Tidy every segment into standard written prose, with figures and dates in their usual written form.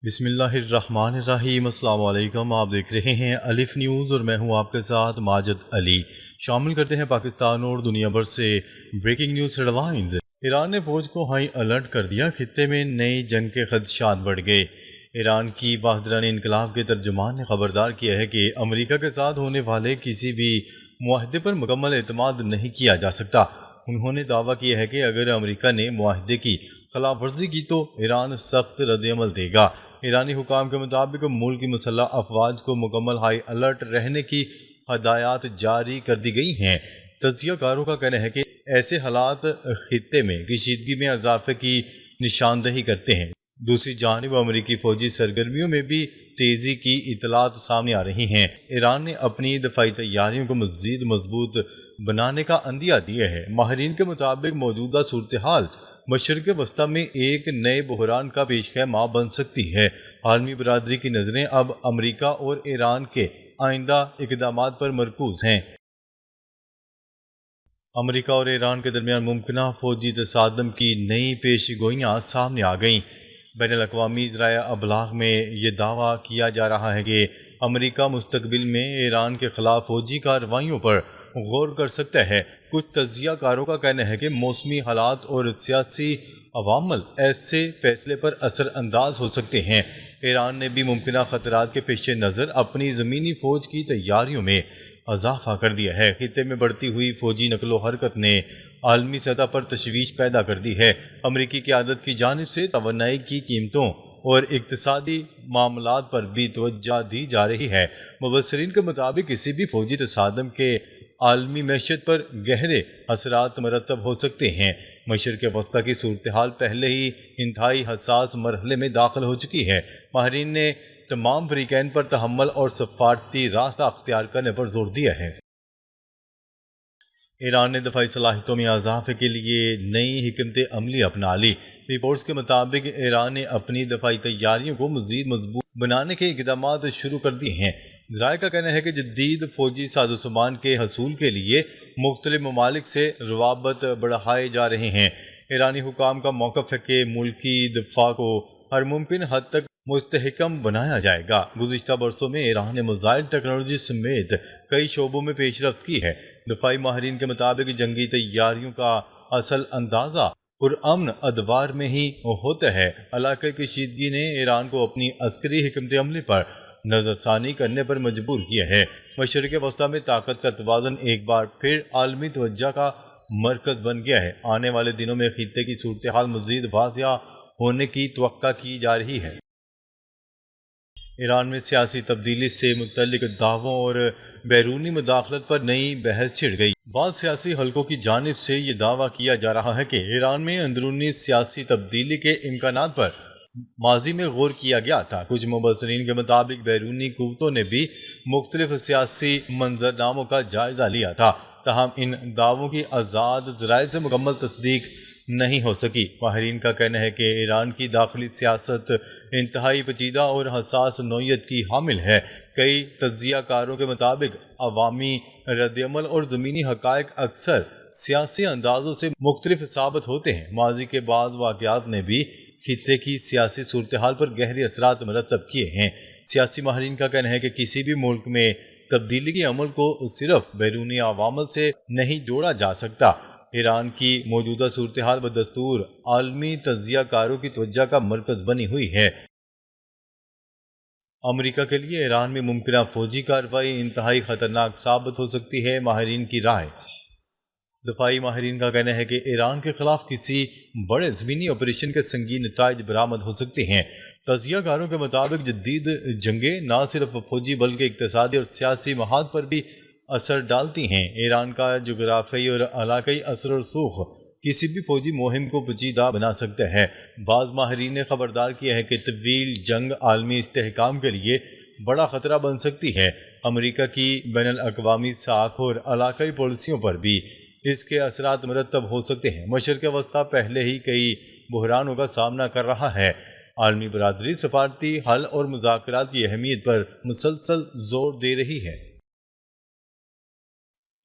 بسم اللہ الرحمن الرحیم۔ السلام علیکم، آپ دیکھ رہے ہیں الف نیوز اور میں ہوں آپ کے ساتھ ماجد علی۔ شامل کرتے ہیں پاکستان اور دنیا بھر سے breaking news headlines. Iran نے فوج کو ہائی الرٹ کر دیا، خطے میں نئی جنگ کے خدشات بڑھ گئے۔ ایران کی بہادرانہ انقلاب کے ترجمان نے خبردار کیا ہے کہ امریکہ کے ساتھ ہونے والے کسی بھی معاہدے پر مکمل اعتماد نہیں کیا جا سکتا۔ انہوں نے دعویٰ کیا ہے کہ اگر امریکہ نے معاہدے کی خلاف ورزی کی تو ایران سخت رد عمل دے گا۔ ایرانی حکام کے مطابق ملک کی مسلح افواج کو مکمل ہائی الرٹ رہنے کی ہدایات جاری کر دی گئی ہیں۔ تجزیہ کاروں کا کہنا ہے کہ ایسے حالات خطے میں کشیدگی میں اضافے کی نشاندہی کرتے ہیں۔ دوسری جانب امریکی فوجی سرگرمیوں میں بھی تیزی کی اطلاعات سامنے آ رہی ہیں۔ ایران نے اپنی دفاعی تیاریوں کو مزید مضبوط بنانے کا عندیہ دیا ہے۔ ماہرین کے مطابق موجودہ صورتحال مشرق وسطی میں ایک نئے بحران کا پیش خیمہ بن سکتی ہے۔ عالمی برادری کی نظریں اب امریکہ اور ایران کے آئندہ اقدامات پر مرکوز ہیں۔ امریکہ اور ایران کے درمیان ممکنہ فوجی تصادم کی نئی پیش گوئیاں سامنے آ گئیں۔ بین الاقوامی ذرائع ابلاغ میں یہ دعویٰ کیا جا رہا ہے کہ امریکہ مستقبل میں ایران کے خلاف فوجی کارروائیوں پر غور کر سکتا ہے۔ کچھ تجزیہ کاروں کا کہنا ہے کہ موسمی حالات اور سیاسی عوامل ایسے فیصلے پر اثر انداز ہو سکتے ہیں۔ ایران نے بھی ممکنہ خطرات کے پیش نظر اپنی زمینی فوج کی تیاریوں میں اضافہ کر دیا ہے۔ خطے میں بڑھتی ہوئی فوجی نقل و حرکت نے عالمی سطح پر تشویش پیدا کر دی ہے۔ امریکی قیادت کی جانب سے توانائی کی قیمتوں اور اقتصادی معاملات پر بھی توجہ دی جا رہی ہے۔ مبصرین کے مطابق کسی بھی فوجی تصادم کے عالمی معیشت پر گہرے اثرات مرتب ہو سکتے ہیں۔ مشرق وسطی کی صورتحال پہلے ہی انتہائی حساس مرحلے میں داخل ہو چکی ہے۔ ماہرین نے تمام فریقین پر تحمل اور سفارتی راستہ اختیار کرنے پر زور دیا ہے۔ ایران نے دفاعی صلاحیتوں میں اضافے کے لیے نئی حکمت عملی اپنا لی۔ رپورٹس کے مطابق ایران نے اپنی دفاعی تیاریوں کو مزید مضبوط بنانے کے اقدامات شروع کر دیے ہیں۔ ذرائع کا کہنا ہے کہ جدید فوجی سازوسامان کے حصول کے لیے مختلف ممالک سے روابط بڑھائے جا رہے ہیں۔ ایرانی حکام کا موقف ہے کہ ملکی دفاع کو ہر ممکن حد تک مستحکم بنایا جائے گا۔ گزشتہ برسوں میں ایران نے میزائل ٹیکنالوجی سمیت کئی شعبوں میں پیش رفت کی ہے۔ دفاعی ماہرین کے مطابق جنگی تیاریوں کا اصل اندازہ پرامن ادوار میں ہی ہوتا ہے۔ علاقائی کشیدگی نے ایران کو اپنی عسکری حکمت عملی پر نظر ثانی کرنے پر مجبور کیا ہے۔ مشرق وسطی میں طاقت کا توازن ایک بار پھر عالمی توجہ کا مرکز بن گیا ہے۔ آنے والے دنوں میں خطے کی صورتحال مزید واضح ہونے کی توقع کی جا رہی ہے۔ ایران میں سیاسی تبدیلی سے متعلق دعووں اور بیرونی مداخلت پر نئی بحث چھڑ گئی۔ بعض سیاسی حلقوں کی جانب سے یہ دعویٰ کیا جا رہا ہے کہ ایران میں اندرونی سیاسی تبدیلی کے امکانات پر ماضی میں غور کیا گیا تھا۔ کچھ مبصرین کے مطابق بیرونی قوتوں نے بھی مختلف سیاسی منظرناموں کا جائزہ لیا تھا، تاہم ان دعووں کی آزاد ذرائع سے مکمل تصدیق نہیں ہو سکی۔ ماہرین کا کہنا ہے کہ ایران کی داخلی سیاست انتہائی پیچیدہ اور حساس نوعیت کی حامل ہے۔ کئی تجزیہ کاروں کے مطابق عوامی رد عمل اور زمینی حقائق اکثر سیاسی اندازوں سے مختلف ثابت ہوتے ہیں۔ ماضی کے بعض واقعات نے بھی خطے کی سیاسی صورتحال پر گہرے اثرات مرتب کیے ہیں۔ سیاسی ماہرین کا کہنا ہے کہ کسی بھی ملک میں تبدیلی کے عمل کو صرف بیرونی عوامل سے نہیں جوڑا جا سکتا۔ ایران کی موجودہ صورتحال بدستور عالمی تجزیہ کاروں کی توجہ کا مرکز بنی ہوئی ہے۔ امریکہ کے لیے ایران میں ممکنہ فوجی کارروائی انتہائی خطرناک ثابت ہو سکتی ہے۔ ماہرین کی رائے۔ دفاعی ماہرین کا کہنا ہے کہ ایران کے خلاف کسی بڑے زمینی آپریشن کے سنگین نتائج برآمد ہو سکتے ہیں۔ تجزیہ کاروں کے مطابق جدید جنگیں نہ صرف فوجی بلکہ اقتصادی اور سیاسی محاذ پر بھی اثر ڈالتی ہیں۔ ایران کا جغرافیائی اور علاقائی اثر و رسوخ کسی بھی فوجی مہم کو پیچیدہ بنا سکتا ہے۔ بعض ماہرین نے خبردار کیا ہے کہ طویل جنگ عالمی استحکام کے لیے بڑا خطرہ بن سکتی ہے۔ امریکہ کی بین الاقوامی ساکھ اور علاقائی پالیسیوں پر بھی اس کے اثرات مرتب ہو سکتے ہیں۔ مشرق وسطی پہلے ہی کئی بحرانوں کا سامنا کر رہا ہے۔ عالمی برادری سفارتی حل اور مذاکرات کی اہمیت پر مسلسل زور دے رہی ہے۔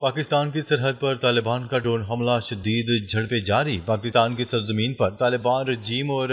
پاکستان کی سرحد پر طالبان کا ڈرون حملہ، شدید جھڑپیں جاری۔ پاکستان کی سرزمین پر طالبان رجیم اور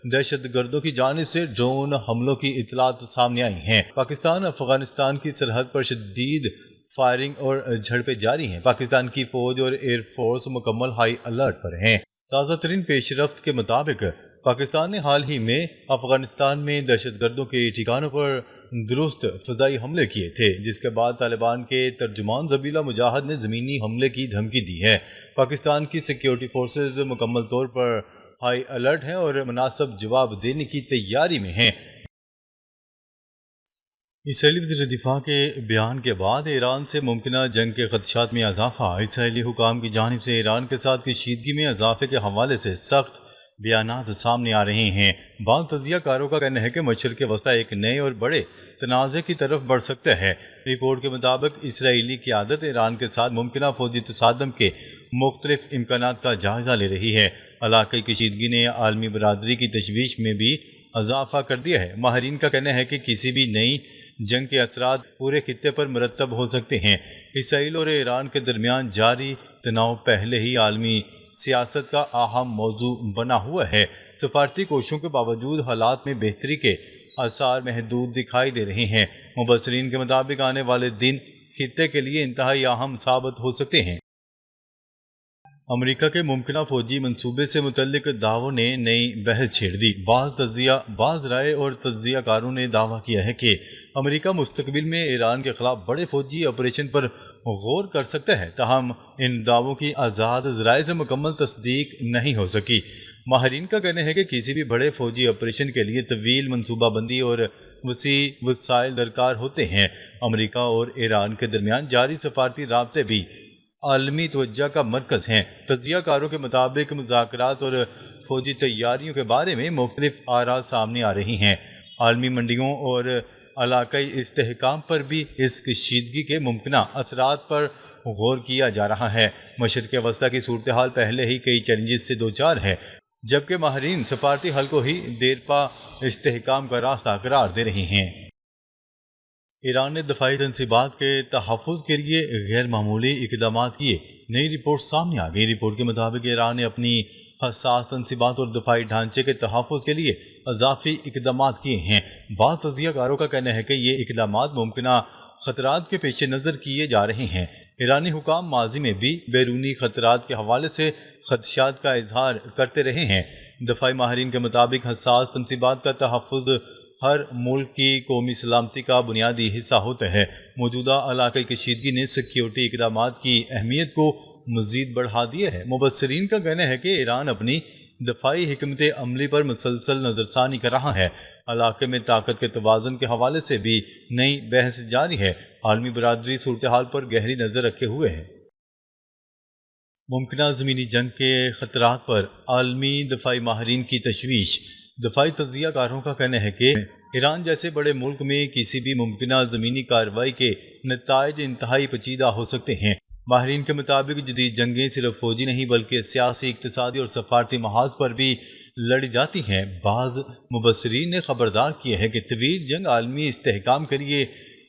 دہشت گردوں کی جانب سے ڈرون حملوں کی اطلاعات سامنے آئی ہیں۔ پاکستان افغانستان کی سرحد پر شدید فائرنگ اور جھڑپیں جاری ہیں۔ پاکستان کی فوج اور ایئر فورس مکمل ہائی الرٹ پر ہیں۔ تازہ ترین پیش رفت کے مطابق پاکستان نے حال ہی میں افغانستان میں دہشت گردوں کے ٹھکانوں پر درست فضائی حملے کیے تھے، جس کے بعد طالبان کے ترجمان ذبیحہ مجاہد نے زمینی حملے کی دھمکی دی ہے۔ پاکستان کی سیکیورٹی فورسز مکمل طور پر ہائی الرٹ ہیں اور مناسب جواب دینے کی تیاری میں ہیں۔ اسرائیلی وزیر دفاع کے بیان کے بعد ایران سے ممکنہ جنگ کے خدشات میں اضافہ۔ اسرائیلی حکام کی جانب سے ایران کے ساتھ کشیدگی میں اضافے کے حوالے سے سخت بیانات سامنے آ رہے ہیں۔ بعض تجزیہ کاروں کا کہنا ہے کہ مشرق وسطی ایک نئے اور بڑے تنازع کی طرف بڑھ سکتا ہے۔ رپورٹ کے مطابق اسرائیلی قیادت ایران کے ساتھ ممکنہ فوجی تصادم کے مختلف امکانات کا جائزہ لے رہی ہے۔ علاقائی کشیدگی نے عالمی برادری کی تشویش میں بھی اضافہ کر دیا ہے۔ ماہرین کا کہنا ہے کہ کسی بھی نئی جنگ کے اثرات پورے خطے پر مرتب ہو سکتے ہیں۔ اسرائیل اور ایران کے درمیان جاری تناؤ پہلے ہی عالمی سیاست کا اہم موضوع بنا ہوا ہے۔ سفارتی کوششوں کے باوجود حالات میں بہتری کے آثار محدود دکھائی دے رہے ہیں۔ مبصرین کے مطابق آنے والے دن خطے کے لیے انتہائی اہم ثابت ہو سکتے ہیں۔ امریکہ کے ممکنہ فوجی منصوبے سے متعلق دعووں نے نئی بحث چھیڑ دی۔ بعض رائے اور تجزیہ کاروں نے دعویٰ کیا ہے کہ امریکہ مستقبل میں ایران کے خلاف بڑے فوجی آپریشن پر غور کر سکتا ہے، تاہم ان دعووں کی آزاد ذرائع سے مکمل تصدیق نہیں ہو سکی۔ ماہرین کا کہنا ہے کہ کسی بھی بڑے فوجی آپریشن کے لیے طویل منصوبہ بندی اور وسیع وسائل درکار ہوتے ہیں۔ امریکہ اور ایران کے درمیان جاری سفارتی رابطے بھی عالمی توجہ کا مرکز ہیں۔ تجزیہ کاروں کے مطابق مذاکرات اور فوجی تیاریوں کے بارے میں مختلف آراء سامنے آ رہی ہیں۔ عالمی منڈیوں اور علاقائی استحکام پر بھی اس کشیدگی کے ممکنہ اثرات پر غور کیا جا رہا ہے۔ مشرق وسطی کی صورتحال پہلے ہی کئی چیلنجز سے دوچار ہے، جبکہ ماہرین سفارتی حل کو ہی دیرپا استحکام کا راستہ قرار دے رہے ہیں۔ ایران نے دفاعی تنصیبات کے تحفظ کے لیے غیر معمولی اقدامات کیے۔ نئی رپورٹ سامنے آ گئی۔ رپورٹ کے مطابق ایران نے اپنی حساس تنصیبات اور دفاعی ڈھانچے کے تحفظ کے لیے اضافی اقدامات کیے ہیں۔ بعض تجزیہ کاروں کا کہنا ہے کہ یہ اقدامات ممکنہ خطرات کے پیش نظر کیے جا رہے ہیں۔ ایرانی حکام ماضی میں بھی بیرونی خطرات کے حوالے سے خدشات کا اظہار کرتے رہے ہیں۔ دفاعی ماہرین کے مطابق حساس تنصیبات کا تحفظ ہر ملک کی قومی سلامتی کا بنیادی حصہ ہوتا ہے۔ موجودہ علاقائی کشیدگی نے سیکیورٹی اقدامات کی اہمیت کو مزید بڑھا دیا ہے۔ مبصرین کا کہنا ہے کہ ایران اپنی دفاعی حکمت عملی پر مسلسل نظر ثانی کر رہا ہے۔ علاقے میں طاقت کے توازن کے حوالے سے بھی نئی بحث جاری ہے۔ عالمی برادری صورتحال پر گہری نظر رکھے ہوئے ہے۔ ممکنہ زمینی جنگ کے خطرات پر عالمی دفاعی ماہرین کی تشویش۔ دفاعی تجزیہ کاروں کا کہنا ہے کہ ایران جیسے بڑے ملک میں کسی بھی ممکنہ زمینی کارروائی کے نتائج انتہائی پیچیدہ ہو سکتے ہیں۔ ماہرین کے مطابق جدید جنگیں صرف فوجی نہیں بلکہ سیاسی، اقتصادی اور سفارتی محاذ پر بھی لڑی جاتی ہیں۔ بعض مبصرین نے خبردار کیا ہے کہ طویل جنگ عالمی استحکام کے لیے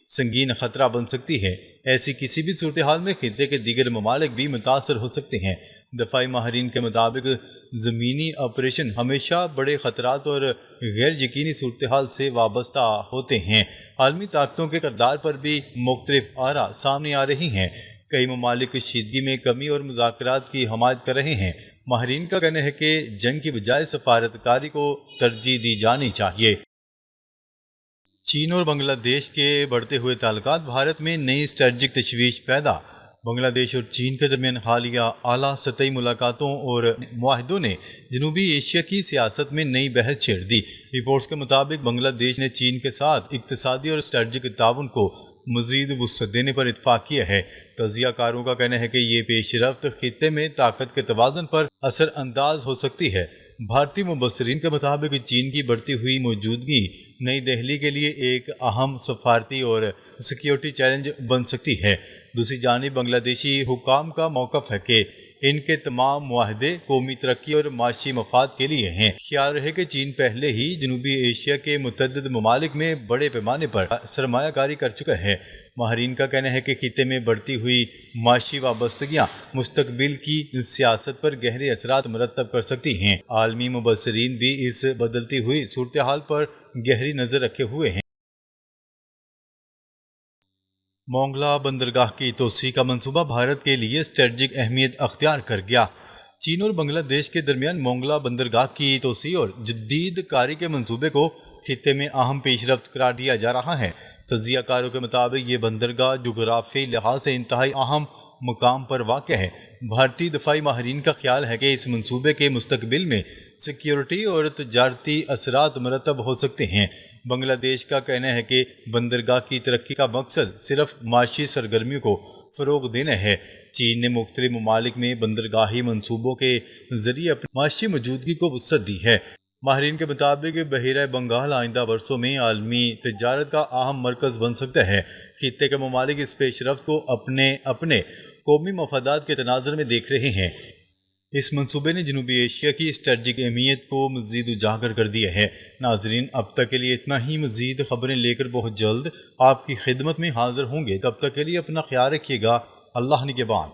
سنگین خطرہ بن سکتی ہے۔ ایسی کسی بھی صورتحال میں خطے کے دیگر ممالک بھی متاثر ہو سکتے ہیں۔ دفاعی ماہرین کے مطابق زمینی آپریشن ہمیشہ بڑے خطرات اور غیر یقینی صورتحال سے وابستہ ہوتے ہیں۔ عالمی طاقتوں کے کردار پر بھی مختلف آراء سامنے آ رہی ہیں۔ کئی ممالک کشیدگی میں کمی اور مذاکرات کی حمایت کر رہے ہیں۔ ماہرین کا کہنا ہے کہ جنگ کی بجائے سفارتکاری کو ترجیح دی جانی چاہیے۔ چین اور بنگلہ دیش کے بڑھتے ہوئے تعلقات بھارت میں نئی اسٹریٹجک تشویش پیدا۔ بنگلہ دیش اور چین کے درمیان حالیہ اعلیٰ سطحی ملاقاتوں اور معاہدوں نے جنوبی ایشیا کی سیاست میں نئی بحث چھیڑ دی۔ رپورٹس کے مطابق بنگلہ دیش نے چین کے ساتھ اقتصادی اور اسٹریٹجک تعاون کو مزید وسعت دینے پر اتفاق کیا ہے۔ تجزیہ کاروں کا کہنا ہے کہ یہ پیش رفت خطے میں طاقت کے توازن پر اثر انداز ہو سکتی ہے۔ بھارتی مبصرین کے مطابق چین کی بڑھتی ہوئی موجودگی نئی دہلی کے لیے ایک اہم سفارتی اور سیکیورٹی چیلنج بن سکتی ہے۔ دوسری جانب بنگلہ دیشی حکام کا موقف ہے کہ ان کے تمام معاہدے قومی ترقی اور معاشی مفاد کے لیے ہیں۔ خیال رہے کہ چین پہلے ہی جنوبی ایشیا کے متعدد ممالک میں بڑے پیمانے پر سرمایہ کاری کر چکا ہے۔ ماہرین کا کہنا ہے کہ خطے میں بڑھتی ہوئی معاشی وابستگیاں مستقبل کی سیاست پر گہرے اثرات مرتب کر سکتی ہیں۔ عالمی مبصرین بھی اس بدلتی ہوئی صورتحال پر گہری نظر رکھے ہوئے ہیں۔ مونگلا بندرگاہ کی توسیع کا منصوبہ بھارت کے لیے اسٹریٹجک اہمیت اختیار کر گیا۔ چین اور بنگلہ دیش کے درمیان مونگلا بندرگاہ کی توسیع اور جدید کاری کے منصوبے کو خطے میں اہم پیش رفت قرار دیا جا رہا ہے۔ تجزیہ کاروں کے مطابق یہ بندرگاہ جغرافیائی لحاظ سے انتہائی اہم مقام پر واقع ہے۔ بھارتی دفاعی ماہرین کا خیال ہے کہ اس منصوبے کے مستقبل میں سیکیورٹی اور تجارتی اثرات مرتب ہو سکتے ہیں۔ بنگلہ دیش کا کہنا ہے کہ بندرگاہ کی ترقی کا مقصد صرف معاشی سرگرمیوں کو فروغ دینا ہے۔ چین نے مختلف ممالک میں بندرگاہی منصوبوں کے ذریعے اپنی معاشی موجودگی کو وسعت دی ہے۔ ماہرین کے مطابق بحیرہ بنگال آئندہ برسوں میں عالمی تجارت کا اہم مرکز بن سکتا ہے۔ خطے کے ممالک اس پیش رفت کو اپنے قومی مفادات کے تناظر میں دیکھ رہے ہیں۔ اس منصوبے نے جنوبی ایشیا کی اسٹریٹجک اہمیت کو مزید اجاگر کر دیا ہے۔ ناظرین، اب تک کے لیے اتنا ہی۔ مزید خبریں لے کر بہت جلد آپ کی خدمت میں حاضر ہوں گے۔ تب تک کے لیے اپنا خیال رکھیے گا۔ اللہ نگہبان۔